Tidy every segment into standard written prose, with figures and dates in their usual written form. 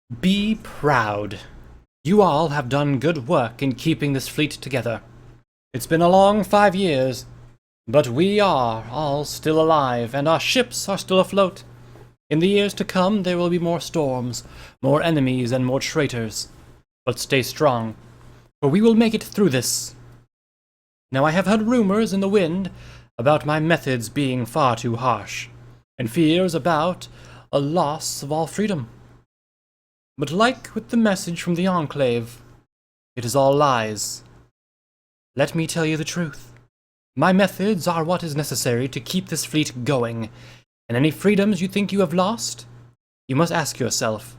Be proud. You all have done good work in keeping this fleet together. It's been a long 5 years, but we are all still alive, and our ships are still afloat. In the years to come, there will be more storms, more enemies, and more traitors. But stay strong, for we will make it through this. Now I have heard rumors in the wind about my methods being far too harsh, and fears about a loss of all freedom. But like with the message from the Enclave, it is all lies. Let me tell you the truth. My methods are what is necessary to keep this fleet going, and any freedoms you think you have lost, you must ask yourself,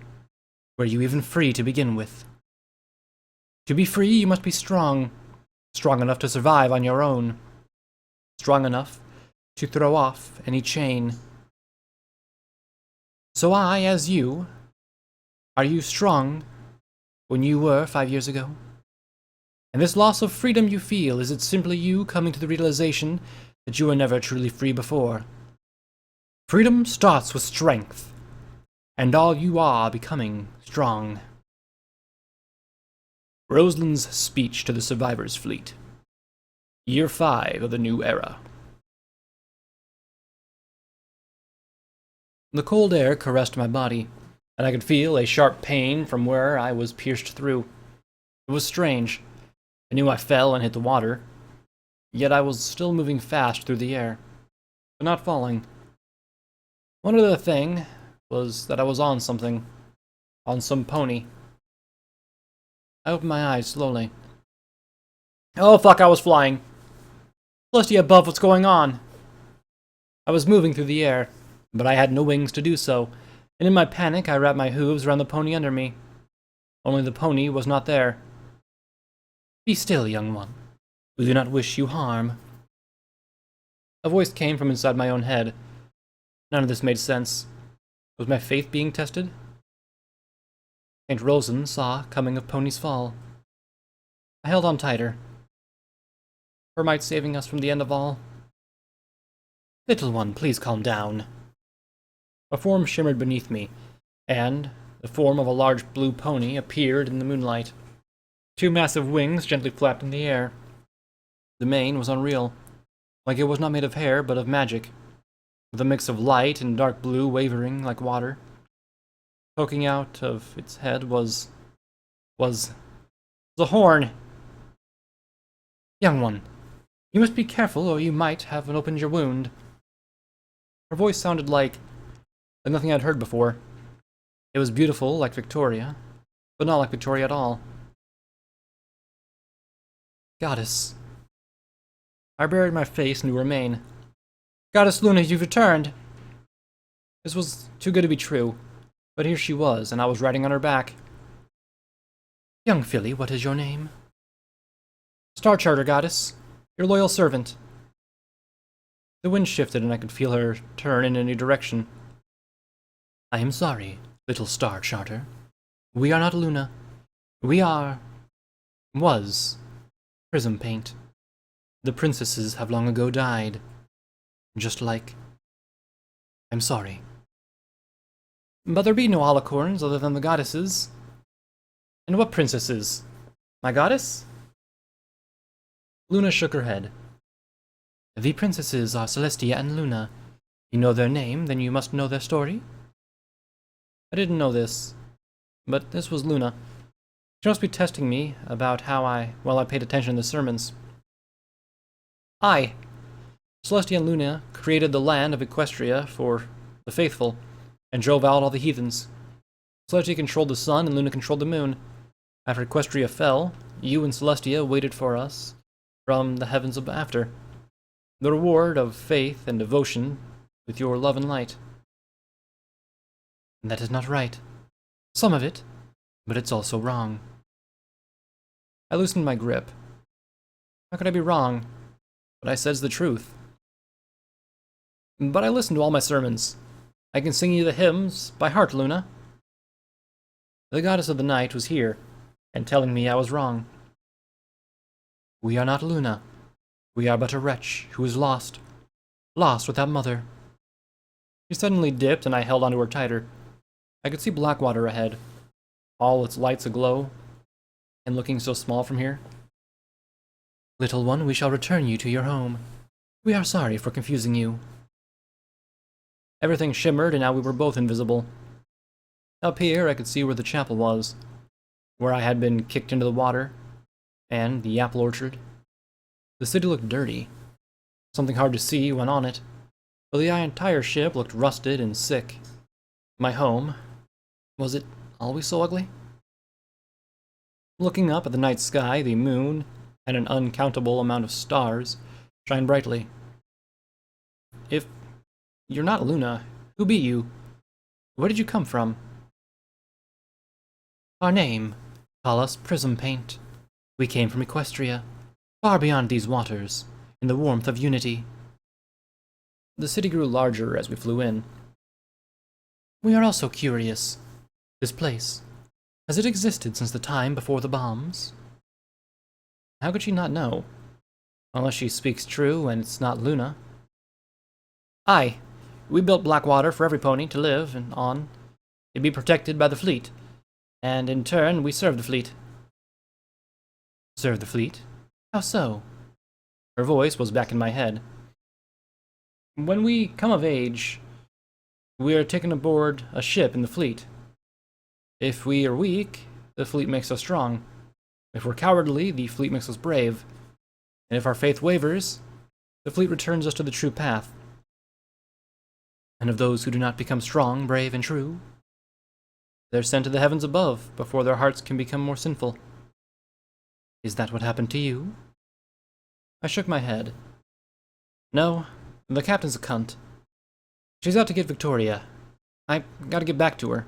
were you even free to begin with? To be free, you must be strong, strong enough to survive on your own, strong enough to throw off any chain. So I, as you, are you strong when you were 5 years ago? And this loss of freedom you feel, is it simply you coming to the realization that you were never truly free before? Freedom starts with strength, and all you are becoming strong. Rosen's speech to the survivors' fleet. Year 5 of the new era. The cold air caressed my body, and I could feel a sharp pain from where I was pierced through. It was strange. I knew I fell and hit the water, yet I was still moving fast through the air, but not falling. One other thing was that I was on something, on some pony. I opened my eyes slowly. Oh fuck, I was flying. Celestia above, what's going on? I was moving through the air, but I had no wings to do so, and in my panic I wrapped my hooves around the pony under me. Only the pony was not there. Be still, young one. We do not wish you harm. A voice came from inside my own head. None of this made sense. Was my faith being tested? Saint Rosen saw coming of pony's fall. I held on tighter. Her might saving us from the end of all. Little one, please calm down. A form shimmered beneath me, and the form of a large blue pony appeared in the moonlight. 2 massive wings gently flapped in the air. The mane was unreal, like it was not made of hair but of magic, with a mix of light and dark blue wavering like water. Poking out of its head was a horn. Young one, you must be careful or you might have opened your wound. Her voice sounded like nothing I'd heard before. It was beautiful like Victoria, but not like Victoria at all. Goddess. I buried my face into her mane. Goddess Luna, you've returned! This was too good to be true, but here she was, and I was riding on her back. Young filly, what is your name? Star Charter, Goddess. Your loyal servant. The wind shifted, and I could feel her turn in a new direction. I am sorry, little Star Charter. We are not Luna. We was Prism Paint. The princesses have long ago died. Just like... I'm sorry. But there be no alicorns other than the goddesses. And what princesses? My goddess? Luna shook her head. The princesses are Celestia and Luna. You know their name, then you must know their story? I didn't know this, but this was Luna. She must be testing me about how I paid attention to the sermons. Celestia and Luna created the land of Equestria for the faithful, and drove out all the heathens. Celestia controlled the sun, and Luna controlled the moon. After Equestria fell, you and Celestia waited for us from the heavens after. The reward of faith and devotion with your love and light. That is not right. Some of it, but it's also wrong. I loosened my grip. How could I be wrong? What I said's the truth. But I listened to all my sermons. I can sing you the hymns by heart, Luna. The goddess of the night was here, and telling me I was wrong. We are not Luna. We are but a wretch who is lost. Lost without mother. She suddenly dipped, and I held onto her tighter. I could see Blackwater ahead, all its lights aglow, and looking so small from here. Little one, we shall return you to your home. We are sorry for confusing you. Everything shimmered, and now we were both invisible. Up here, I could see where the chapel was, where I had been kicked into the water, and the apple orchard. The city looked dirty. Something hard to see went on it, but the entire ship looked rusted and sick. My home, was it always so ugly? Looking up at the night sky, the moon and an uncountable amount of stars shine brightly. If you're not Luna, who be you? Where did you come from? Our name, call us Prism Paint. We came from Equestria, far beyond these waters, in the warmth of unity. The city grew larger as we flew in. We are also curious. This place, has it existed since the time before the bombs? How could she not know? Unless she speaks true and it's not Luna. Aye, we built Blackwater for every pony to live on. It'd be protected by the fleet, and in turn we serve the fleet. Serve the fleet? How so? Her voice was back in my head. When we come of age, we are taken aboard a ship in the fleet. If we are weak, the fleet makes us strong. If we're cowardly, the fleet makes us brave. And if our faith wavers, the fleet returns us to the true path. And of those who do not become strong, brave, and true, they're sent to the heavens above before their hearts can become more sinful. Is that what happened to you? I shook my head. No, the captain's a cunt. She's out to get Victoria. I gotta get back to her.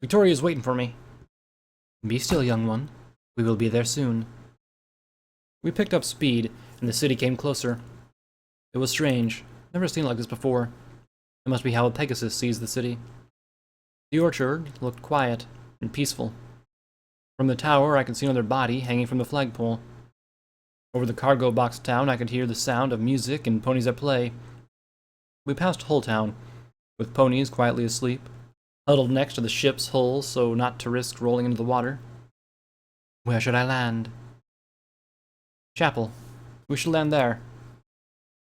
Victoria's waiting for me. Be still, young one. We will be there soon. We picked up speed, and the city came closer. It was strange. Never seen it like this before. It must be how a Pegasus sees the city. The orchard looked quiet and peaceful. From the tower, I could see another body hanging from the flagpole. Over the cargo box town, I could hear the sound of music and ponies at play. We passed Hull Town, with ponies quietly asleep, huddled next to the ship's hull so not to risk rolling into the water. Where should I land? Chapel. We should land there.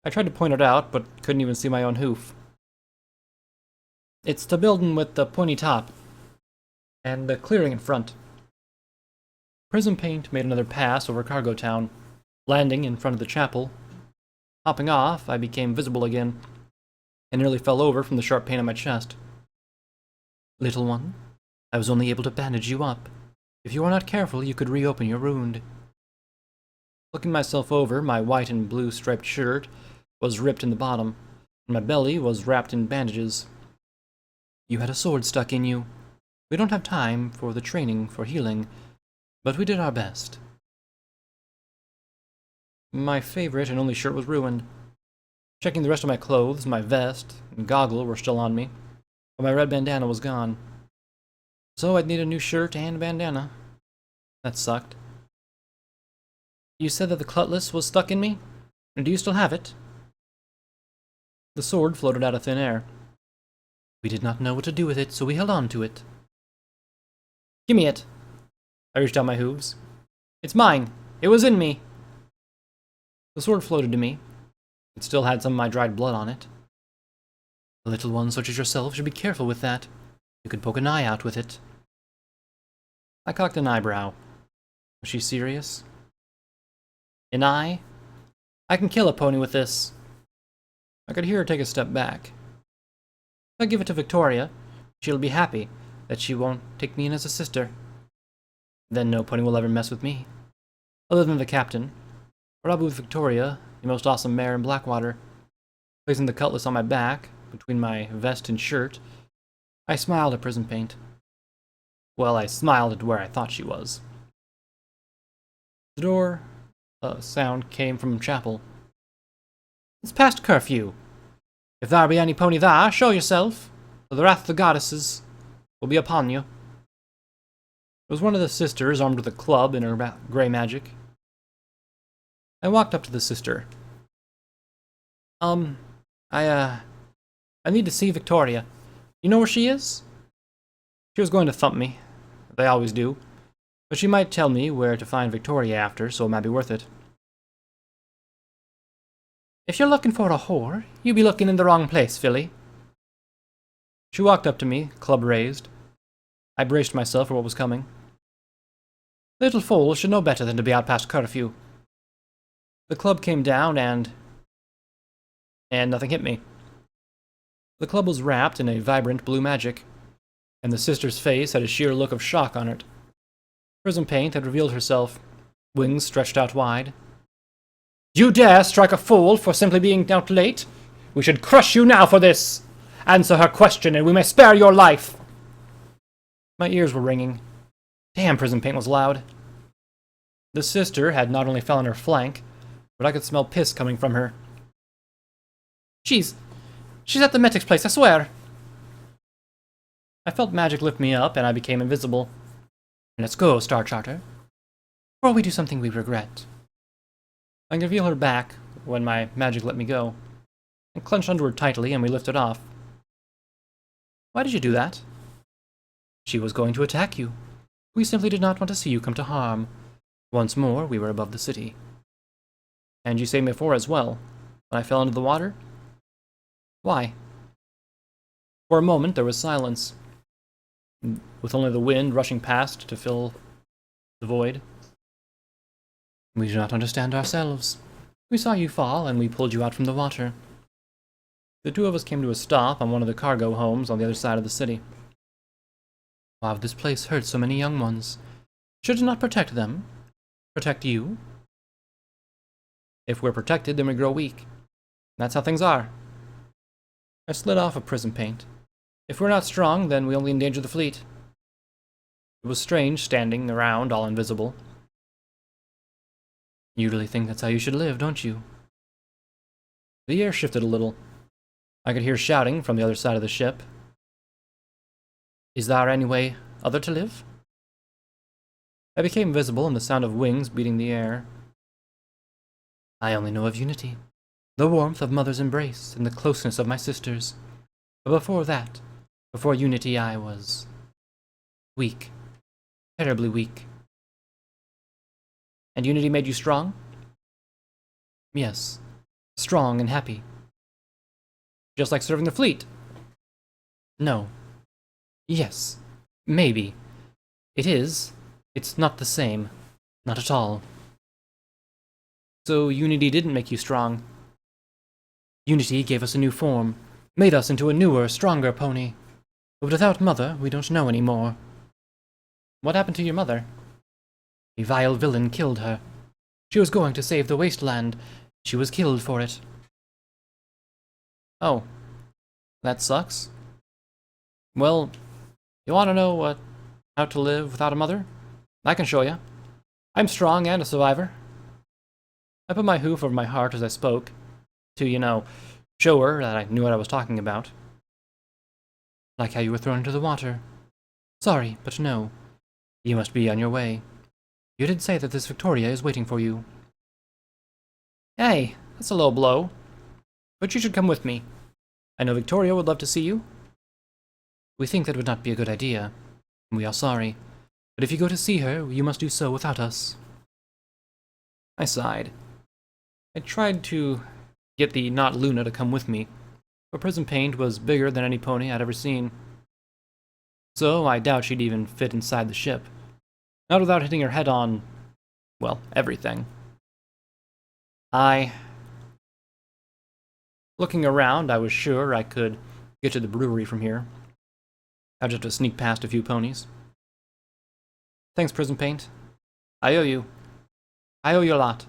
I tried to point it out, but couldn't even see my own hoof. It's the building with the pointy top, and the clearing in front. Prism Paint made another pass over Cargo Town, landing in front of the chapel. Hopping off, I became visible again, and nearly fell over from the sharp pain on my chest. Little one, I was only able to bandage you up. If you are not careful, you could reopen your wound. Looking myself over, my white and blue striped shirt was ripped in the bottom, and my belly was wrapped in bandages. You had a sword stuck in you. We don't have time for the training for healing, but we did our best. My favorite and only shirt was ruined. Checking the rest of my clothes, my vest and goggle were still on me, but my red bandana was gone. So I'd need a new shirt and bandana. That sucked. You said that the cutlass was stuck in me? And do you still have it? The sword floated out of thin air. We did not know what to do with it, so we held on to it. Give me it. I reached out my hooves. It's mine. It was in me. The sword floated to me. It still had some of my dried blood on it. A little one such as yourself should be careful with that. You could poke an eye out with it. I cocked an eyebrow. Was she serious? An eye? I can kill a pony with this. I could hear her take a step back. If I give it to Victoria, she'll be happy that she won't take me in as a sister. Then no pony will ever mess with me. Other than the captain. Or I'll be with Victoria, the most awesome mare in Blackwater. Placing the cutlass on my back, between my vest and shirt, I smiled at Prism Paint. Well, I smiled at where I thought she was. The door sound came from chapel. It's past curfew. If there be any pony there, show yourself, or the wrath of the goddesses will be upon you. It was one of the sisters armed with a club in her grey magic. I walked up to the sister. I need to see Victoria. You know where she is? She was going to thump me. They always do. But she might tell me where to find Victoria after, so it might be worth it. If you're looking for a whore, you be looking in the wrong place, filly. She walked up to me, club raised. I braced myself for what was coming. Little fool should know better than to be out past curfew. The club came down and nothing hit me. The club was wrapped in a vibrant blue magic, and the sister's face had a sheer look of shock on it. Prism Paint had revealed herself, wings stretched out wide. You dare strike a fool for simply being out late? We should crush you now for this! Answer her question, and we may spare your life! My ears were ringing. Damn, Prism Paint was loud. The sister had not only fell on her flank, but I could smell piss coming from her. She's at the medic's place, I swear! I felt magic lift me up, and I became invisible. Let's go, Star Charter. Before we do something we regret. I could feel her back when my magic let me go. I clenched onto her tightly, and we lifted off. Why did you do that? She was going to attack you. We simply did not want to see you come to harm. Once more, we were above the city. And you saved me before as well, when I fell into the water? Why? For a moment, there was silence, with only the wind rushing past to fill the void. We do not understand ourselves. We saw you fall, and we pulled you out from the water. The two of us came to a stop on one of the cargo homes on the other side of the city. Why would this place hurt so many young ones? Should it not protect them? Protect you? If we're protected, then we grow weak. That's how things are. I slid off of Prism Paint. If we're not strong, then we only endanger the fleet. It was strange standing around, all invisible. You really think that's how you should live, don't you? The air shifted a little. I could hear shouting from the other side of the ship. Is there any way other to live? I became visible in the sound of wings beating the air. I only know of unity, the warmth of mother's embrace, and the closeness of my sisters. But before that, before unity, I was weak, terribly weak. And unity made you strong? Yes, strong and happy. Just like serving the fleet? No. Yes, maybe. It is. It's not the same. Not at all. So unity didn't make you strong. Unity gave us a new form, made us into a newer, stronger pony. But without Mother, we don't know anymore. What happened to your mother? A vile villain killed her. She was going to save the wasteland. She was killed for it. Oh. That sucks. Well, you want to know how to live without a mother? I can show you. I'm strong and a survivor. I put my hoof over my heart as I spoke, to, show her that I knew what I was talking about. Like how you were thrown into the water. Sorry, but no. You must be on your way. You did say that this Victoria is waiting for you. Hey, that's a low blow. But you should come with me. I know Victoria would love to see you. We think that would not be a good idea. We are sorry. But if you go to see her, you must do so without us. I sighed. I tried to get the not Luna to come with me, but Prism Paint was bigger than any pony I'd ever seen. So I doubt she'd even fit inside the ship. Not without hitting her head on, well, everything. Looking around, I was sure I could get to the brewery from here. I'd just have to sneak past a few ponies. Thanks, Prism Paint. I owe you. I owe you a lot.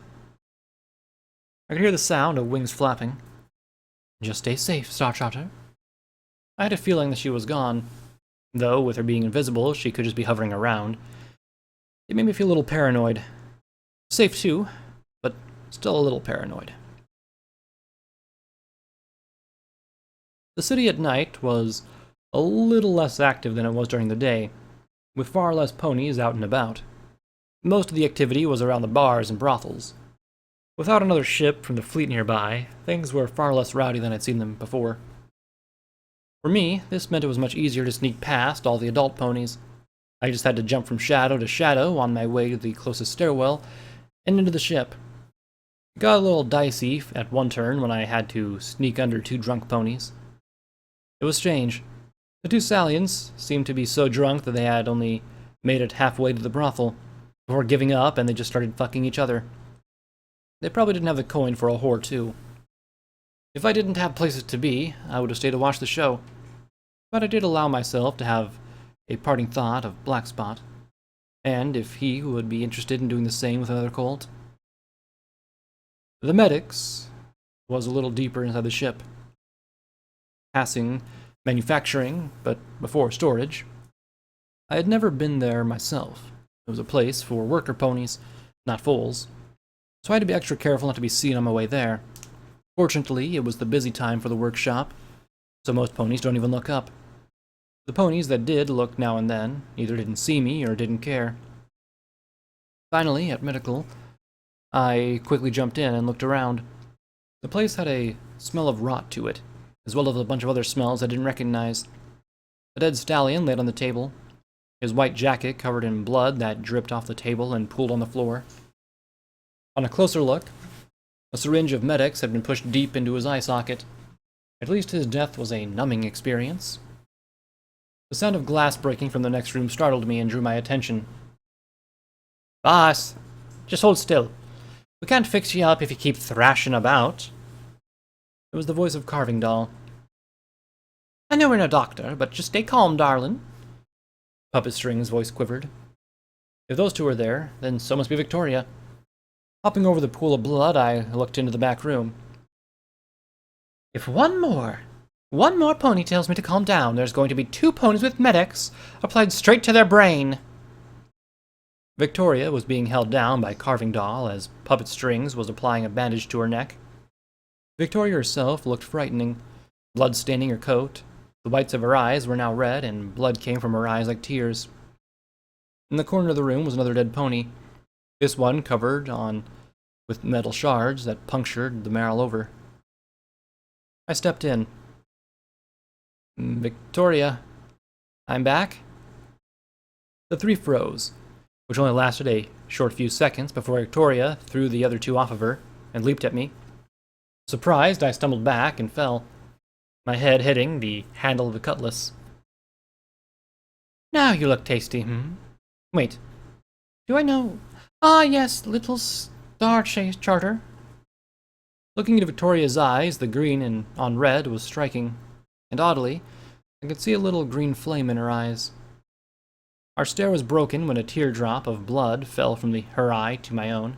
I could hear the sound of wings flapping. Just stay safe, Star Charter. I had a feeling that she was gone, though with her being invisible, she could just be hovering around. It made me feel a little paranoid. Safe too, but still a little paranoid. The city at night was a little less active than it was during the day, with far less ponies out and about. Most of the activity was around the bars and brothels. Without another ship from the fleet nearby, things were far less rowdy than I'd seen them before. For me, this meant it was much easier to sneak past all the adult ponies. I just had to jump from shadow to shadow on my way to the closest stairwell and into the ship. It got a little dicey at one turn when I had to sneak under two drunk ponies. It was strange. The two Salians seemed to be so drunk that they had only made it halfway to the brothel before giving up, and they just started fucking each other. They probably didn't have the coin for a whore, too. If I didn't have places to be, I would have stayed to watch the show. But I did allow myself to have a parting thought of Blackspot, and if he would be interested in doing the same with another colt. The medics was a little deeper inside the ship, passing manufacturing, but before storage. I had never been there myself. It was a place for worker ponies, not foals, so I had to be extra careful not to be seen on my way there. Fortunately, it was the busy time for the workshop, so most ponies don't even look up. The ponies that did look now and then either didn't see me or didn't care. Finally, at medical, I quickly jumped in and looked around. The place had a smell of rot to it, as well as a bunch of other smells I didn't recognize. A dead stallion laid on the table, his white jacket covered in blood that dripped off the table and pooled on the floor. On a closer look, a syringe of Medics had been pushed deep into his eye socket. At least his death was a numbing experience. The sound of glass breaking from the next room startled me and drew my attention. "Boss, just hold still. We can't fix you up if you keep thrashing about." It was the voice of Carving Doll. "I know we're no doctor, but just stay calm, darling." Puppet String's voice quivered. If those two were there, then so must be Victoria. Hopping over the pool of blood, I looked into the back room. "If one more pony tells me to calm down, there's going to be 2 ponies with Medics applied straight to their brain." Victoria was being held down by Carving Doll as Puppet Strings was applying a bandage to her neck. Victoria herself looked frightening, blood staining her coat. The whites of her eyes were now red, and blood came from her eyes like tears. In the corner of the room was another dead pony, this one covered with metal shards that punctured the marrow over. I stepped in. "Victoria, I'm back?" The 3 froze, which only lasted a short few seconds before Victoria threw the other 2 off of her and leaped at me. Surprised, I stumbled back and fell, my head hitting the handle of the cutlass. "Now you look tasty, Wait, do I know? Ah, yes, little star charter." Looking into Victoria's eyes, the green on red was striking, and oddly, I could see a little green flame in her eyes. Our stare was broken when a teardrop of blood fell from her eye to my own.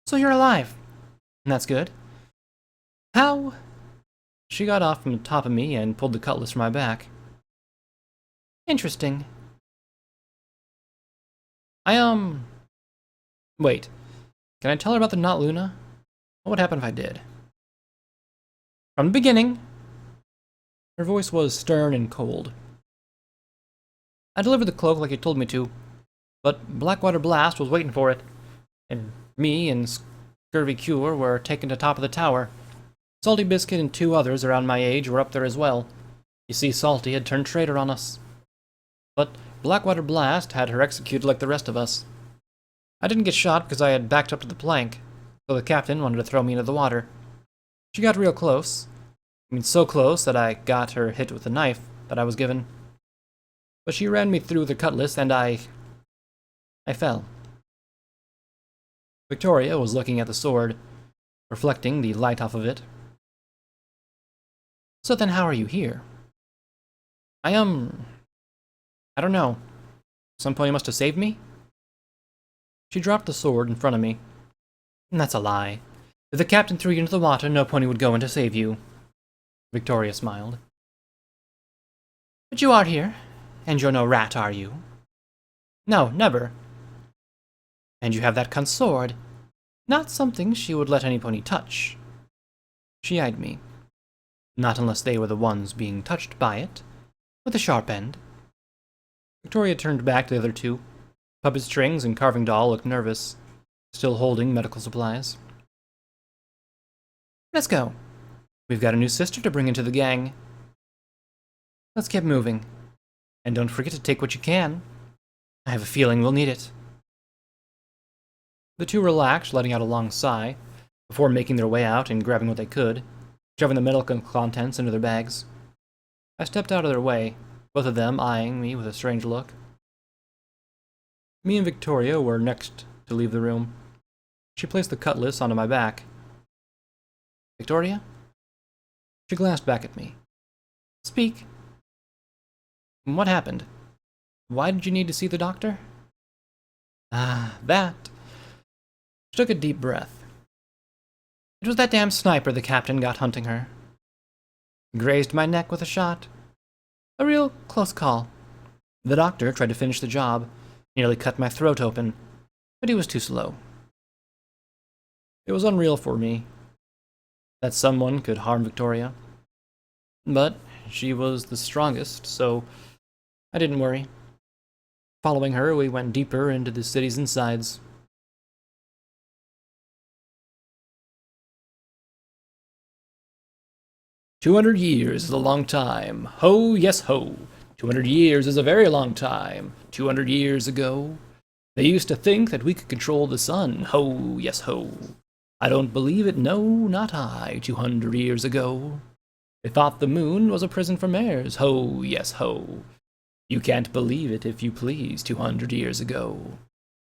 "So you're alive. That's good. How?" She got off from the top of me and pulled the cutlass from my back. "Interesting. Wait. Can I tell her about the Not Luna? What would happen if I did?" "From the beginning." Her voice was stern and cold. "I delivered the cloak like you told me to, but Blackwater Blast was waiting for it, and me and Scurvy Cure were taken to top of the tower. Salty Biscuit and 2 others around my age were up there as well. You see, Salty had turned traitor on us. But Blackwater Blast had her executed like the rest of us. I didn't get shot because I had backed up to the plank, so the captain wanted to throw me into the water. She got real close. So close that I got her hit with the knife that I was given. But she ran me through with her cutlass, and I fell." Victoria was looking at the sword, reflecting the light off of it. "So then how are you here?" I don't know. Some pony must have saved me?" She dropped the sword in front of me. "That's a lie. If the captain threw you into the water, no pony would go in to save you." Victoria smiled. "But you are here, and you're no rat, are you?" "No, never." "And you have that cunt's sword. Not something she would let any pony touch." She eyed me. "Not unless they were the ones being touched by it, with a sharp end." Victoria turned back to the other 2. Puppet Strings and Carving Doll looked nervous, still holding medical supplies. "Let's go. We've got a new sister to bring into the gang." "Let's get moving." And don't forget to take what you can. I have a feeling we'll need it. The two relaxed, letting out a long sigh, before making their way out and grabbing what they could, shoving the medical contents into their bags. I stepped out of their way, both of them eyeing me with a strange look. Me and Victoria were next to leave the room. She placed the cutlass onto my back. Victoria? She glanced back at me. Speak. What happened? Why did you need to see the doctor? That. She took a deep breath. It was that damn sniper the captain got hunting her. Grazed my neck with a shot. A real close call. The doctor tried to finish the job, nearly cut my throat open, but he was too slow. It was unreal for me that someone could harm Victoria. But she was the strongest, so I didn't worry. Following her, we went deeper into the city's insides. "200 years is a long time. Ho, yes, ho. 200 years is a very long time. 200 years ago, they used to think that we could control the sun. Ho, yes, ho. I don't believe it, no, not I. 200 years ago, they thought the moon was a prison for mares. Ho, yes, ho. You can't believe it if you please. 200 years ago,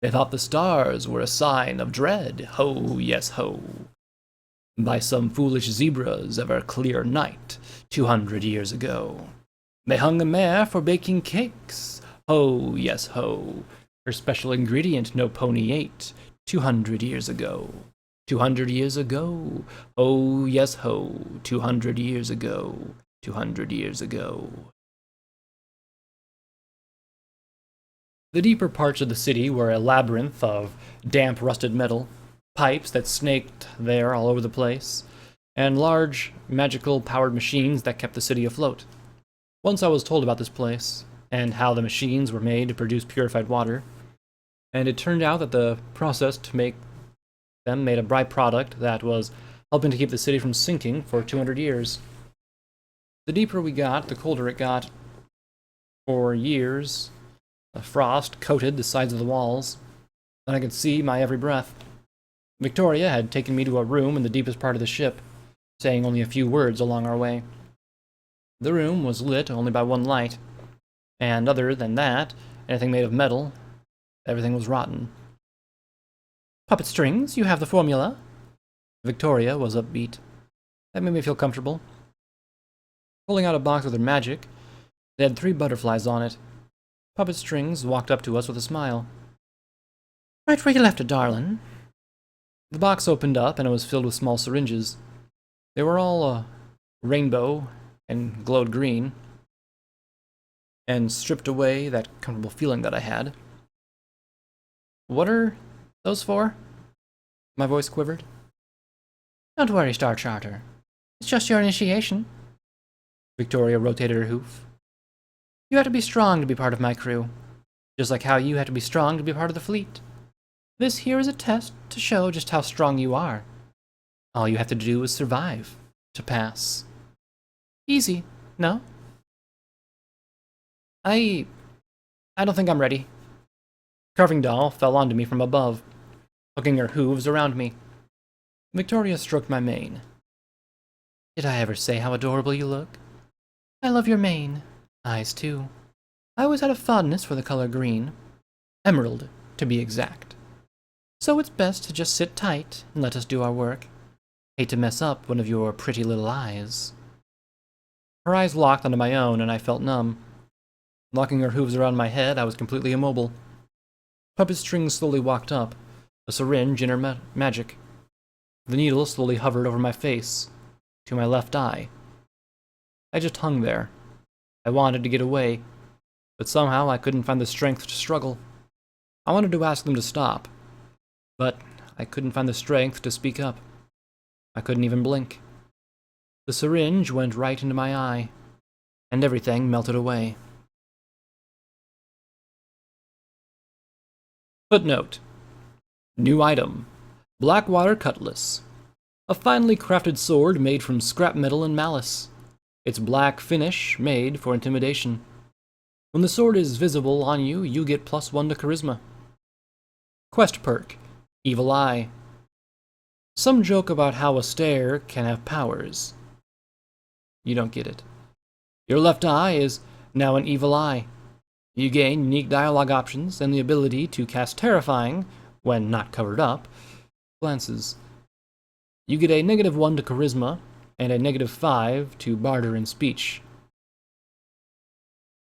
they thought the stars were a sign of dread. Ho, yes, ho. By some foolish zebras of a clear night, 200 years ago. They hung a mare for baking cakes. Ho, yes, ho. Her special ingredient no pony ate. 200 years ago. 200 years ago. Ho, yes, ho. 200 years ago. 200 years ago. The deeper parts of the city were a labyrinth of damp, rusted metal, pipes that snaked there all over the place, and large, magical powered machines that kept the city afloat. Once I was told about this place, and how the machines were made to produce purified water, and it turned out that the process to make them made a byproduct that was helping to keep the city from sinking for 200 years. The deeper we got, the colder it got. For years, a frost coated the sides of the walls, and I could see my every breath. Victoria had taken me to a room in the deepest part of the ship, saying only a few words along our way. The room was lit only by one light, and other than that, anything made of metal, everything was rotten. Puppet strings, you have the formula? Victoria was upbeat. That made me feel comfortable. Pulling out a box with her magic, they had 3 butterflies on it. Puppet Strings walked up to us with a smile. Right where you left it, darling. The box opened up, and it was filled with small syringes. They were all rainbow and glowed green, and stripped away that comfortable feeling that I had. What are those for? My voice quivered. Don't worry, Star Charter. It's just your initiation. Victoria rotated her hoof. You have to be strong to be part of my crew, just like how you have to be strong to be part of the fleet. This here is a test to show just how strong you are. All you have to do is survive to pass. Easy, no? I don't think I'm ready. Carving doll fell onto me from above, hooking her hooves around me. Victoria stroked my mane. Did I ever say how adorable you look? I love your mane. Eyes, too. I always had a fondness for the color green. Emerald, to be exact. So it's best to just sit tight and let us do our work. Hate to mess up one of your pretty little eyes. Her eyes locked onto my own, and I felt numb. Locking her hooves around my head, I was completely immobile. Puppet Strings slowly walked up, a syringe in her magic. The needle slowly hovered over my face, to my left eye. I just hung there. I wanted to get away, but somehow I couldn't find the strength to struggle. I wanted to ask them to stop, but I couldn't find the strength to speak up. I couldn't even blink. The syringe went right into my eye, and everything melted away. Footnote. New item. Blackwater Cutlass. A finely crafted sword made from scrap metal and malice. Its black finish made for intimidation. When the sword is visible on you, you get +1 to Charisma. Quest perk, Evil Eye. Some joke about how a stare can have powers. You don't get it. Your left eye is now an evil eye. You gain unique dialogue options and the ability to cast terrifying, when not covered up, glances. You get a -1 to Charisma and a -5 to Barter and Speech.